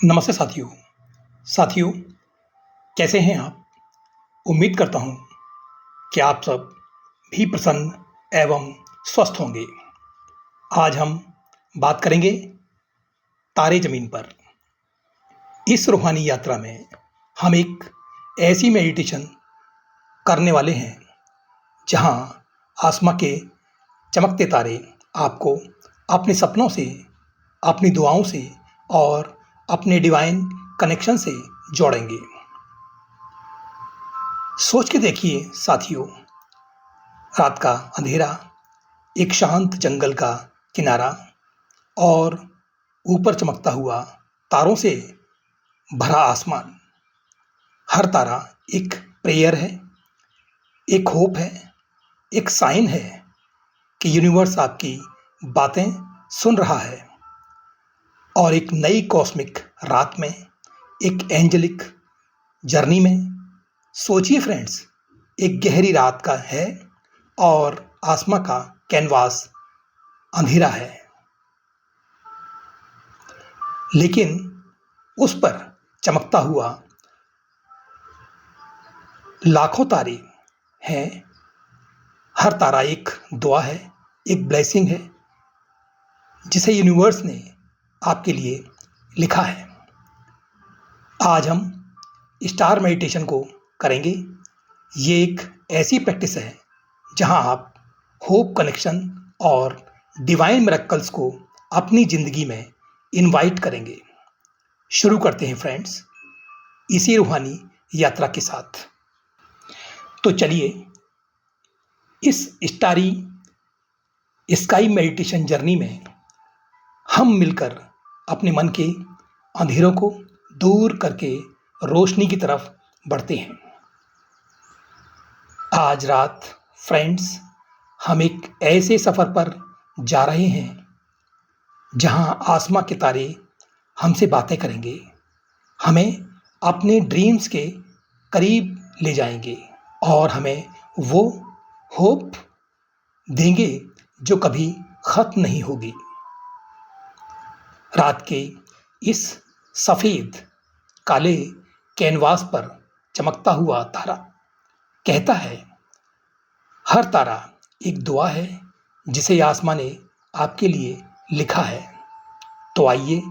नमस्ते साथियों कैसे हैं आप। उम्मीद करता हूं कि आप सब भी प्रसन्न एवं स्वस्थ होंगे। आज हम बात करेंगे तारे ज़मीन पर। इस रूहानी यात्रा में हम एक ऐसी मेडिटेशन करने वाले हैं जहां आसमां के चमकते तारे आपको अपने सपनों से, अपनी दुआओं से और अपने डिवाइन कनेक्शन से जोड़ेंगे। सोच के देखिए साथियों, रात का अंधेरा, एक शांत जंगल का किनारा और ऊपर चमकता हुआ तारों से भरा आसमान। हर तारा एक प्रेयर है, एक होप है, एक साइन है कि यूनिवर्स आपकी बातें सुन रहा है। और एक नई कॉस्मिक रात में, एक एंजेलिक जर्नी में, सोचिए फ्रेंड्स, एक गहरी रात का है और आसमां का कैनवास अंधेरा है, लेकिन उस पर चमकता हुआ लाखों तारे हैं। हर तारा एक दुआ है, एक ब्लेसिंग है जिसे यूनिवर्स ने आपके लिए लिखा है। आज हम स्टार मेडिटेशन को करेंगे। ये एक ऐसी प्रैक्टिस है जहां आप होप, कनेक्शन और डिवाइन मिरेकल्स को अपनी ज़िंदगी में इनवाइट करेंगे। शुरू करते हैं फ्रेंड्स, इसी रूहानी यात्रा के साथ। तो चलिए इस स्काई मेडिटेशन जर्नी में हम मिलकर अपने मन के अंधेरों को दूर करके रोशनी की तरफ बढ़ते हैं। आज रात फ्रेंड्स, हम एक ऐसे सफ़र पर जा रहे हैं जहां आसमां के तारे हमसे बातें करेंगे, हमें अपने ड्रीम्स के करीब ले जाएंगे और हमें वो होप देंगे जो कभी ख़त्म नहीं होगी। रात के इस सफ़ेद काले कैनवास पर चमकता हुआ तारा कहता है, हर तारा एक दुआ है जिसे आसमां ने आपके लिए लिखा है। तो आइए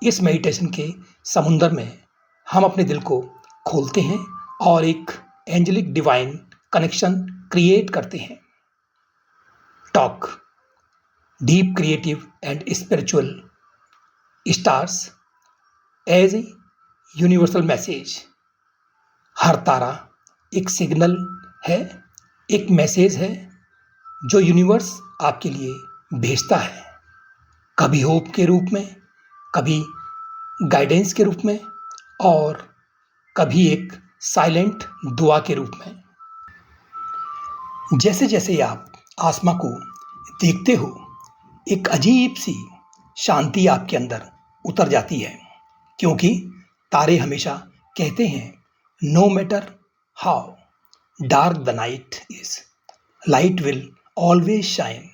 इस मेडिटेशन के समुंदर में हम अपने दिल को खोलते हैं और एक एंजेलिक डिवाइन कनेक्शन क्रिएट करते हैं। Talk deep, creative and spiritual stars as a universal message. हर तारा एक सिग्नल है, एक मैसेज है जो यूनिवर्स आपके लिए भेजता है, कभी होप के रूप में, कभी गाइडेंस के रूप में और कभी एक साइलेंट दुआ के रूप में। जैसे जैसे आप आसमां को देखते हो, एक अजीब सी शांति आपके अंदर उतर जाती है, क्योंकि तारे हमेशा कहते हैं, no matter how dark the night is, light will always shine.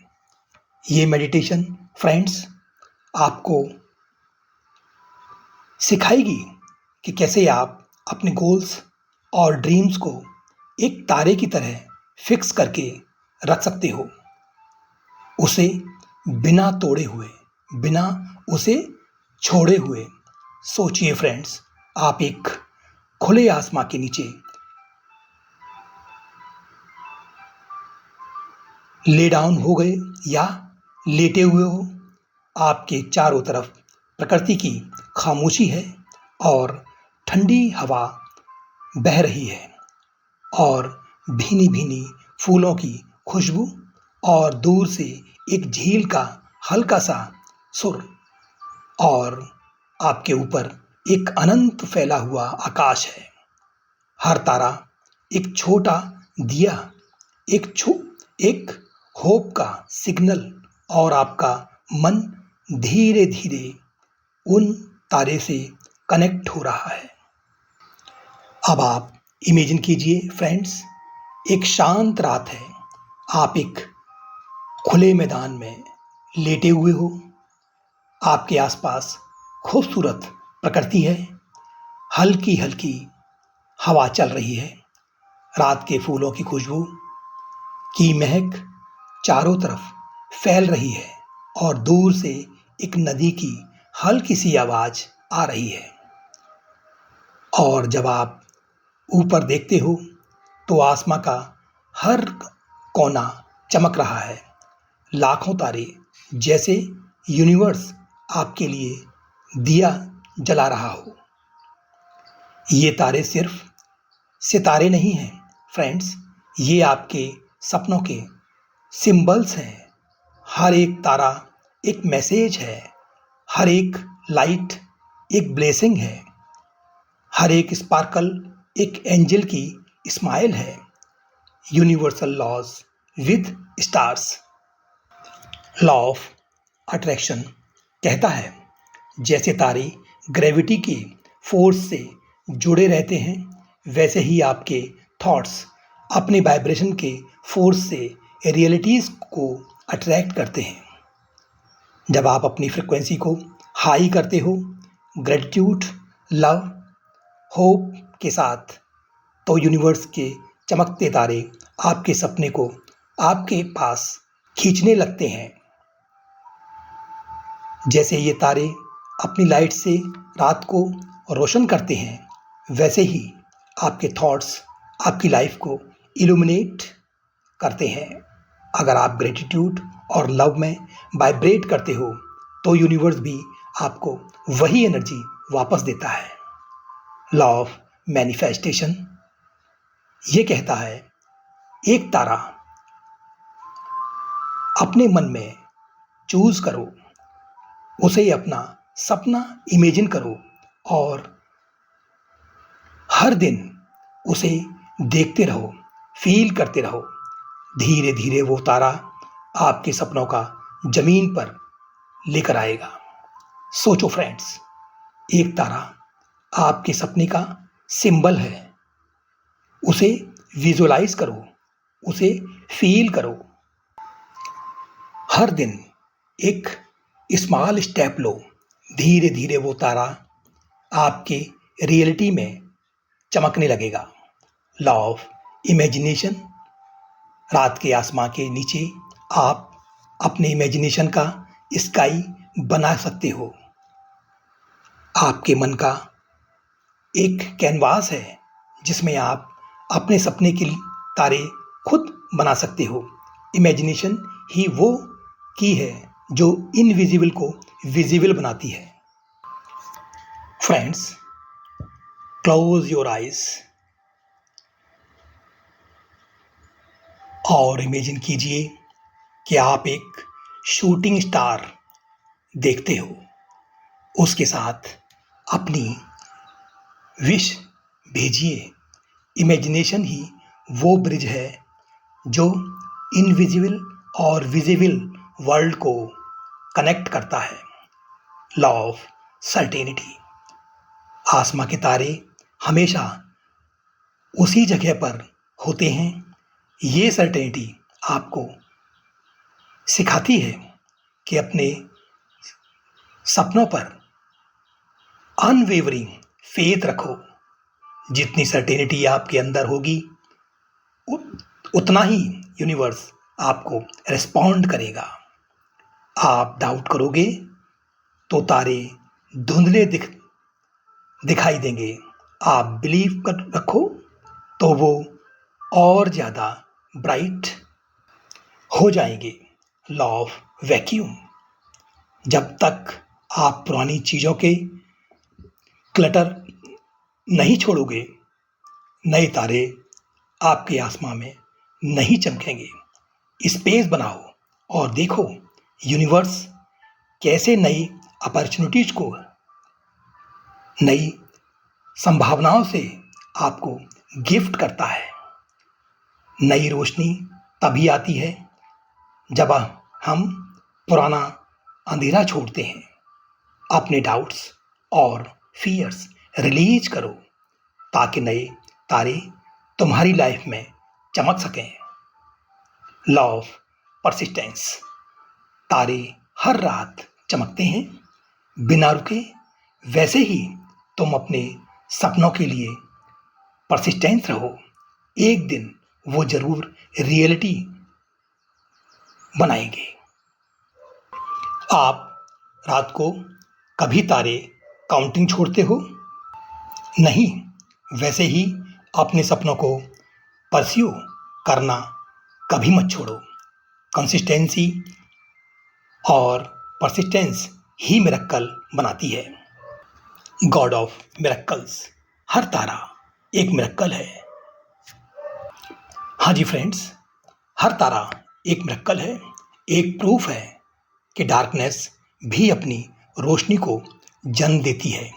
ये मेडिटेशन फ्रेंड्स आपको सिखाएगी कि कैसे आप अपने गोल्स और ड्रीम्स को एक तारे की तरह फिक्स करके रख सकते हो, उसे बिना तोड़े हुए, बिना उसे छोड़े हुए। सोचिए फ्रेंड्स, आप एक खुले आसमां के नीचे ले डाउन हो गए या लेटे हुए हो। आपके चारों तरफ प्रकृति की खामोशी है और ठंडी हवा बह रही है और भीनी भीनी फूलों की खुशबू और दूर से एक झील का हल्का सा सुर और आपके ऊपर एक अनंत फैला हुआ आकाश है। हर तारा एक छोटा दिया, एक होप का सिग्नल और आपका मन धीरे धीरे उन तारे से कनेक्ट हो रहा है। अब आप इमेजिन कीजिए फ्रेंड्स, एक शांत रात है, आप एक खुले मैदान में लेटे हुए हो, आपके आसपास खूबसूरत प्रकृति है, हल्की हल्की हवा चल रही है, रात के फूलों की खुशबू की महक चारों तरफ फैल रही है और दूर से एक नदी की हल्की सी आवाज आ रही है। और जब आप ऊपर देखते हो तो आसमां का हर कोना चमक रहा है, लाखों तारे, जैसे यूनिवर्स आपके लिए दिया जला रहा हो। ये तारे सिर्फ सितारे नहीं हैं फ्रेंड्स, ये आपके सपनों के सिंबल्स हैं। हर एक तारा एक मैसेज है, हर एक लाइट एक ब्लेसिंग है, हर एक स्पार्कल एक एंजल की स्माइल है। Universal laws with stars. Law of attraction कहता है, जैसे तारे ग्रेविटी के फोर्स से जुड़े रहते हैं, वैसे ही आपके थॉट्स अपने वाइब्रेशन के फोर्स से रियलिटीज़ को अट्रैक्ट करते हैं। जब आप अपनी फ्रिक्वेंसी को हाई करते हो, ग्रेटिट्यूड, लव, होप के साथ, तो यूनिवर्स के चमकते तारे आपके सपने को आपके पास खींचने लगते हैं। जैसे ये तारे अपनी लाइट से रात को रोशन करते हैं, वैसे ही आपके थॉट्स आपकी लाइफ को इल्यूमिनेट करते हैं। अगर आप ग्रेटिट्यूड और लव में वाइब्रेट करते हो, तो यूनिवर्स भी आपको वही एनर्जी वापस देता है। लॉ ऑफ मैनिफेस्टेशन ये कहता है, एक तारा अपने मन में चूज करो, उसे अपना सपना इमेजिन करो और हर दिन उसे देखते रहो, फील करते रहो। धीरे धीरे वो तारा आपके सपनों का जमीन पर लेकर आएगा। सोचो फ्रेंड्स, एक तारा आपके सपने का सिंबल है, उसे विजुलाइज करो, उसे फील करो। हर दिन एक स्मॉल स्टेप लो, धीरे धीरे वो तारा आपके रियलिटी में चमकने लगेगा। Law of imagination. रात के आसमां के नीचे आप अपने इमेजिनेशन का स्काई बना सकते हो। आपके मन का एक कैनवास है, जिसमें आप अपने सपने के तारे खुद बना सकते हो। इमेजिनेशन ही वो की है जो इनविजिबल को विजिबल बनाती है। फ्रेंड्स, क्लोज योर आइज और इमेजिन कीजिए कि आप एक शूटिंग स्टार देखते हो। उसके साथ अपनी विश भेजिए। इमेजिनेशन ही वो ब्रिज है जो इनविजिबल और विजिबल वर्ल्ड को कनेक्ट करता है। Law of certainty. आसमां के तारे हमेशा उसी जगह पर होते हैं। ये सर्टेनिटी आपको सिखाती है कि अपने सपनों पर अनवेवरिंग फेथ रखो। जितनी सर्टेनिटी आपके अंदर होगी, उतना ही यूनिवर्स आपको रिस्पॉन्ड करेगा। आप डाउट करोगे तो तारे धुंधले दिखाई देंगे। आप बिलीव कर रखो तो वो और ज़्यादा ब्राइट हो जाएंगे। Law of vacuum. जब तक आप पुरानी चीज़ों के क्लटर नहीं छोड़ोगे, नए तारे आपके आसमां में नहीं चमकेंगे। स्पेस बनाओ और देखो यूनिवर्स कैसे नई अपॉर्चुनिटीज को, नई संभावनाओं से आपको गिफ्ट करता है। नई रोशनी तभी आती है जब हम पुराना अंधेरा छोड़ते हैं। अपने डाउट्स और फियर्स रिलीज करो ताकि नए तारे तुम्हारी लाइफ में चमक सकें। Law of persistence. तारे हर रात चमकते हैं, बिना रुके, वैसे ही तुम अपने सपनों के लिए परसिस्टेंस रहो। एक दिन वो ज़रूर रियलिटी बनाएंगे। आप रात को कभी तारे काउंटिंग छोड़ते हो? नहीं। वैसे ही अपने सपनों को परस्यू करना कभी मत छोड़ो। कंसिस्टेंसी और परसिस्टेंस ही मिरेकल बनाती है। गॉड ऑफ मिरेकल्स, हर तारा एक मिरेकल है। हाँ जी फ्रेंड्स, हर तारा एक मिरेकल है। एक प्रूफ है कि डार्कनेस भी अपनी रोशनी को जन्म देती है।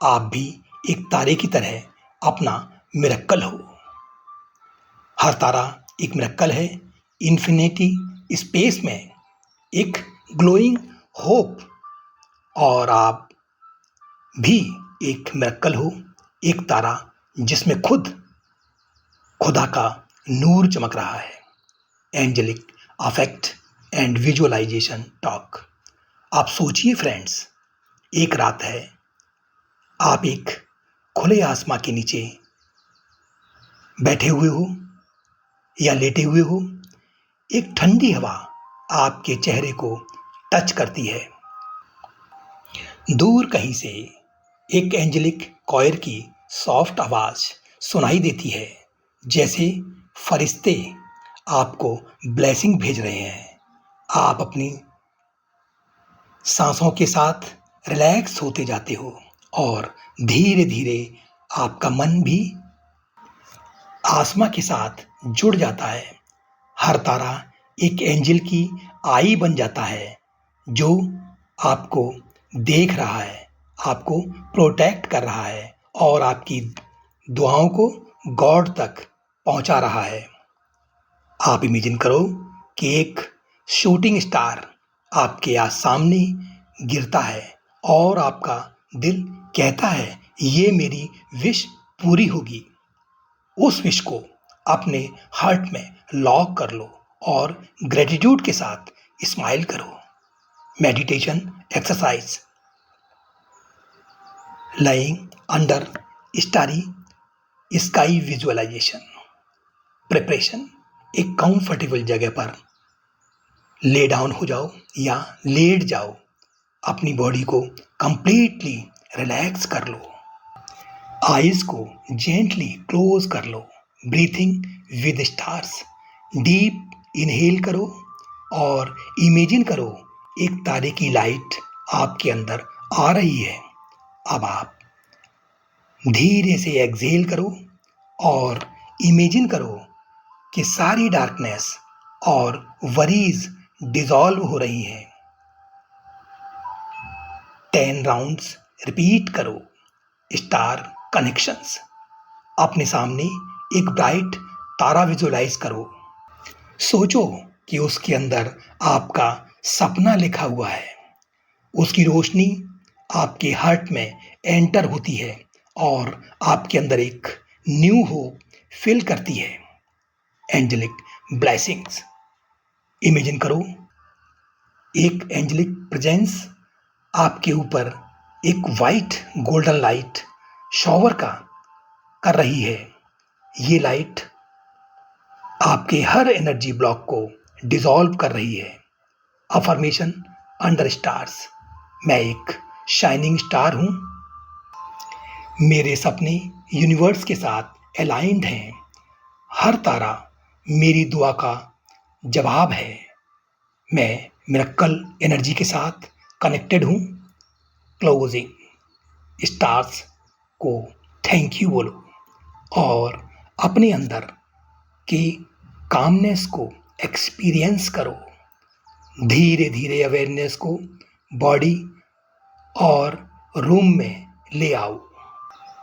आप भी एक तारे की तरह अपना मिरेकल हो। हर तारा एक मिरेकल है। इन्फिनिटी स्पेस में एक ग्लोइंग होप, और आप भी एक मिरेकल हो। एक तारा जिसमें खुद खुदा का नूर चमक रहा है। Angelic effect and visualisation talk. आप सोचिए फ्रेंड्स, एक रात है, आप एक खुले आसमां के नीचे बैठे हुए हो या लेटे हुए हो। एक ठंडी हवा आपके चेहरे को टच करती है। दूर कहीं से एक एंजेलिक कॉयर की सॉफ्ट आवाज सुनाई देती है, जैसे फरिश्ते आपको ब्लेसिंग भेज रहे हैं। आप अपनी सांसों के साथ रिलैक्स होते जाते हो और धीरे धीरे आपका मन भी आसमां के साथ जुड़ जाता है। हर तारा एक एंजल की आई बन जाता है, जो आपको देख रहा है, आपको प्रोटेक्ट कर रहा है और आपकी दुआओं को गॉड तक पहुंचा रहा है। आप इमेजिन करो कि एक शूटिंग स्टार आपके यहाँ सामने गिरता है और आपका दिल कहता है ये मेरी विश पूरी होगी। उस विश को अपने हार्ट में लॉक कर लो और ग्रेटिट्यूड के साथ स्माइल करो। Meditation exercise, lying under starry sky visualisation. Preparation, एक कंफर्टेबल जगह पर ले डाउन हो जाओ या लेट जाओ। अपनी बॉडी को कंप्लीटली रिलैक्स कर लो। आईज को जेंटली क्लोज कर लो। Breathing with stars, deep inhale करो और इमेजिन करो एक तारे की लाइट आपके अंदर आ रही है। अब आप धीरे से एक्सहेल करो और इमेजिन करो कि सारी डार्कनेस और वरीज डिसॉल्व हो रही हैं। 10 राउंड्स रिपीट करो। स्टार कनेक्शंस, अपने सामने एक ब्राइट तारा विजुअलाइज करो। सोचो कि उसके अंदर आपका सपना लिखा हुआ है। उसकी रोशनी आपके हार्ट में एंटर होती है और आपके अंदर एक न्यू होप फिल करती है। एंजेलिक ब्लेसिंग्स, इमेजिन करो एक एंजेलिक प्रेजेंस आपके ऊपर एक वाइट गोल्डन लाइट शॉवर का कर रही है। ये लाइट आपके हर एनर्जी ब्लॉक को डिसॉल्व कर रही है। अफर्मेशन अंडर स्टार्स, मैं एक शाइनिंग स्टार हूँ। मेरे सपने यूनिवर्स के साथ अलाइंड हैं। हर तारा मेरी दुआ का जवाब है। मैं मिरेकल एनर्जी के साथ कनेक्टेड हूँ। क्लोजिंग स्टार्स को थैंक यू बोलो और अपने अंदर की कामनेस को एक्सपीरियंस करो। धीरे धीरे अवेयरनेस को बॉडी और रूम में ले आओ।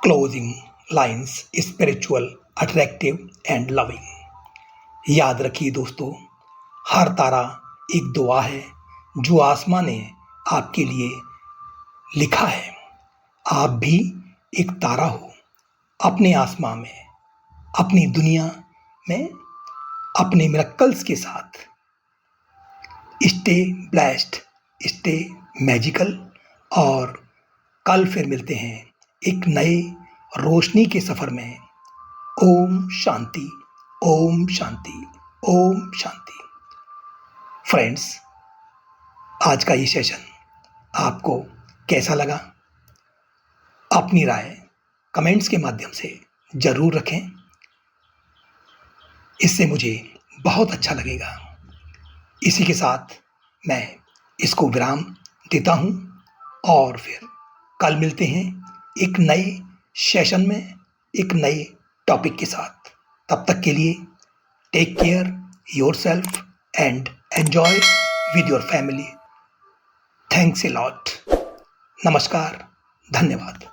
Closing lines, spiritual, attractive and loving. याद रखिए दोस्तों, हर तारा एक दुआ है जो आसमां ने आपके लिए लिखा है। आप भी एक तारा हो अपने आसमां में, अपनी दुनिया में, अपने मिरेकल्स के साथ। स्टे ब्लेस्ड, स्टे मैजिकल और कल फिर मिलते हैं एक नए रोशनी के सफर में। ओम शांति, ओम शांति, ओम शांति। फ्रेंड्स, आज का ये सेशन आपको कैसा लगा? अपनी राय कमेंट्स के माध्यम से ज़रूर रखें। इससे मुझे बहुत अच्छा लगेगा। इसी के साथ मैं इसको विराम देता हूँ और फिर कल मिलते हैं एक नए सेशन में, एक नए टॉपिक के साथ। तब तक के लिए take care yourself and enjoy with your family. Thanks a lot. नमस्कार, धन्यवाद।